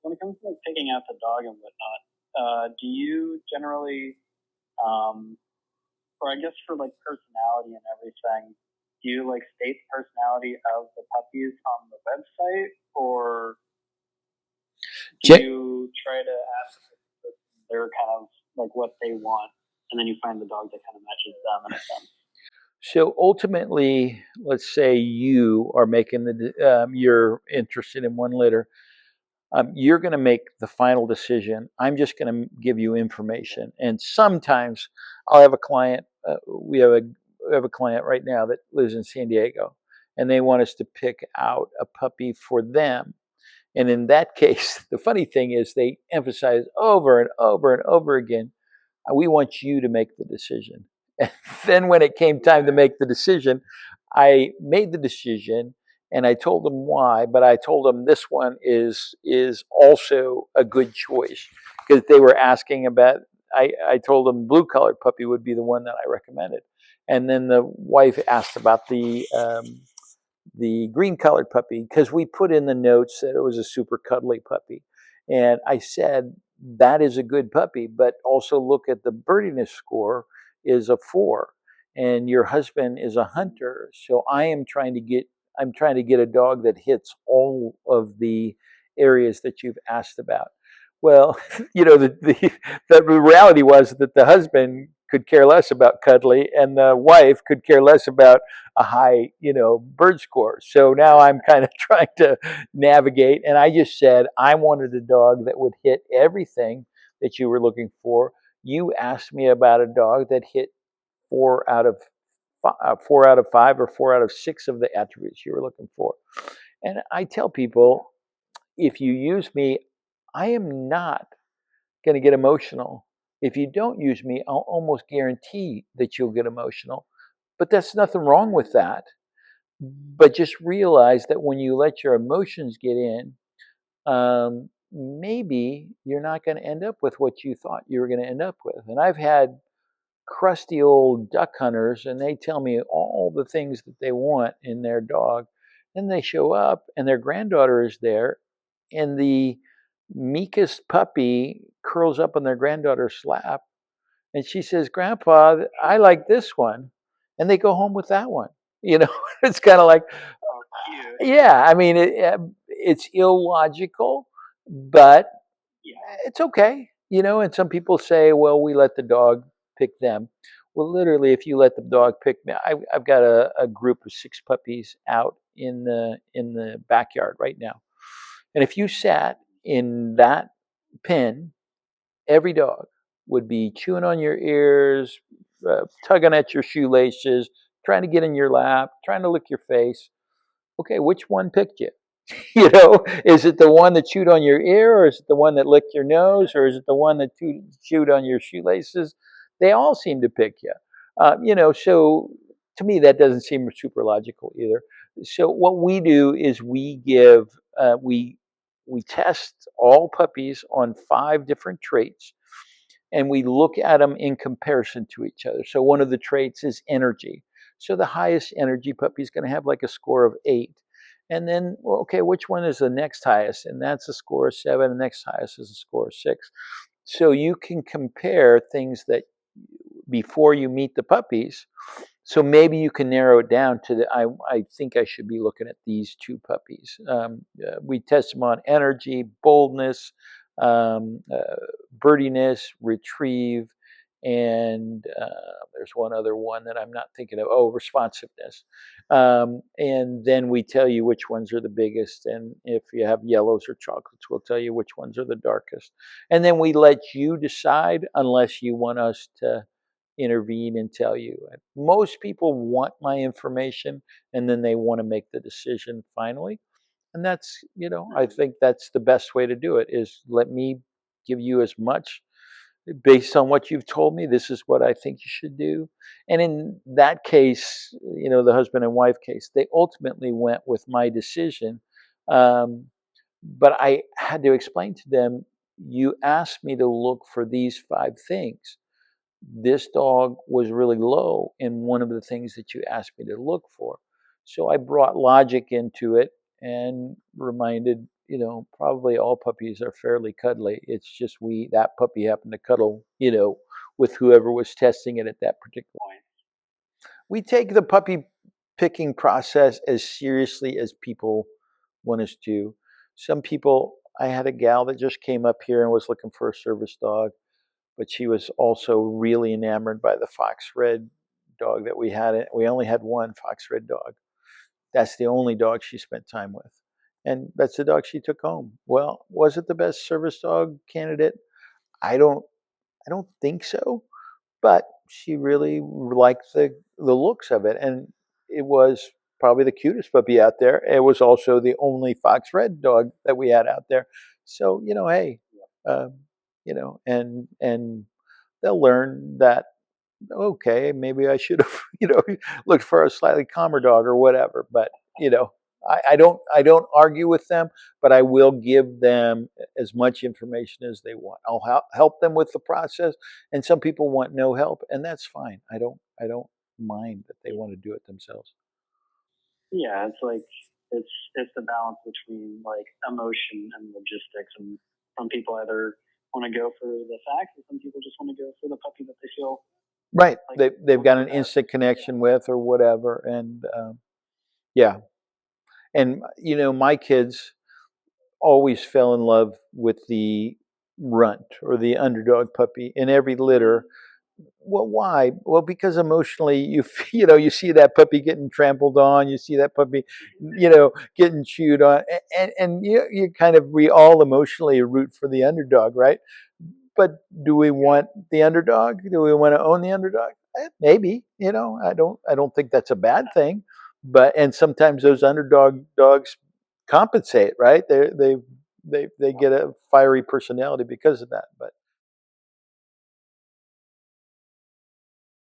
when it comes to like, picking out the dog and whatnot, do you generally, um, or I guess for like personality and everything, do you like state the personality of the puppies on the website, or do Gen- you try to ask their kind of like what they want, and then you find the dog that kind of matches them in a sense? so ultimately, let's say you are making you're interested in one litter. You're going to make the final decision. I'm just going to give you information. And sometimes I'll have a client. We have a client right now that lives in San Diego, and they want us to pick out a puppy for them. And in that case, the funny thing is they emphasize over and over and over again, we want you to make the decision. And then when it came time to make the decision, I made the decision and I told them why, but I told them this one is also a good choice because they were asking about. I told them blue colored puppy would be the one that I recommended, and then the wife asked about the green colored puppy because we put in the notes that it was a super cuddly puppy. And I said, that is a good puppy, but also look at the birdiness score is a 4 and your husband is a hunter. So I'm trying to get a dog that hits all of the areas that you've asked about. Well, the reality was that the husband could care less about cuddly and the wife could care less about a high, bird score. So now I'm kind of trying to navigate. And I just said, I wanted a dog that would hit everything that you were looking for. You asked me about a dog that hit 4 out of 5 or 4 out of 6 of the attributes you were looking for. And I tell people, if you use me, I am not going to get emotional. If you don't use me, I'll almost guarantee that you'll get emotional. But that's nothing wrong with that. But just realize that when you let your emotions get in, maybe you're not going to end up with what you thought you were going to end up with. And I've had crusty old duck hunters, and they tell me all the things that they want in their dog. Then they show up, and their granddaughter is there, and the meekest puppy curls up on their granddaughter's lap. And she says, Grandpa, I like this one. And they go home with that one. You know, it's kind of like, Oh, cute. yeah, I mean, it's illogical, but Yeah. it's okay. And some people say, well, we let the dog pick them. Well, literally, if you let the dog pick me, I've got a group of 6 puppies out in the backyard right now. And if you sat in that pen, every dog would be chewing on your ears, tugging at your shoelaces, trying to get in your lap, trying to lick your face. Okay, which one picked you? Is it the one that chewed on your ear, or is it the one that licked your nose, or is it the one that chewed on your shoelaces? They all seem to pick you. So to me, that doesn't seem super logical either. So what we do is we test all puppies on 5 different traits, and we look at them in comparison to each other. So one of the traits is energy. So the highest energy puppy is going to have like a score of 8. And then, well, okay, which one is the next highest? And that's a score of 7. The next highest is a score of 6. So you can compare things that before you meet the puppies. So maybe you can narrow it down to I think I should be looking at these 2 puppies. We test them on energy, boldness, birdiness, retrieve, and there's one other one that I'm not thinking of. Oh, responsiveness. And then we tell you which ones are the biggest. And if you have yellows or chocolates, we'll tell you which ones are the darkest. And then we let you decide unless you want us to intervene and tell you. Most people want my information and then they want to make the decision finally. And that's, I Hmm. think that's the best way to do it is let me give you as much based on what you've told me. This is what I think you should do. And in that case, the husband and wife case, they ultimately went with my decision. But I had to explain to them, you asked me to look for these 5 things. This dog was really low in one of the things that you asked me to look for. So I brought logic into it and reminded probably all puppies are fairly cuddly. It's just that puppy happened to cuddle, with whoever was testing it at that particular point. We take the puppy picking process as seriously as people want us to. Some people, I had a gal that just came up here and was looking for a service dog, but she was also really enamored by the fox red dog that we had. We only had one fox red dog. That's the only dog she spent time with. And that's the dog she took home. Well, was it the best service dog candidate? I don't I don't think so, but she really liked the looks of it, and it was probably the cutest puppy out there. It was also the only fox red dog that we had out there. So hey, um, and they'll learn that, okay, maybe I should have looked for a slightly calmer dog or whatever. But you know, I don't argue with them, but I will give them as much information as they want. I'll help them with the process, and some people want no help, and that's fine. I don't mind that they want to do it themselves. Yeah, it's like it's the balance between like emotion and logistics, and some people either want to go for the facts, and some people just want to go for the puppy that they feel Right. like They've will got do an best. instant connection with or whatever, and yeah. And my kids always fell in love with the runt or the underdog puppy in every litter. Well, why? Well, because emotionally, you see that puppy getting trampled on, you see that puppy, getting chewed on, and you kind of we all emotionally root for the underdog, right? But do we want the underdog? Do we want to own the underdog? Maybe. I don't think that's a bad thing. But and sometimes those underdog dogs compensate, right? They get a fiery personality because of that. But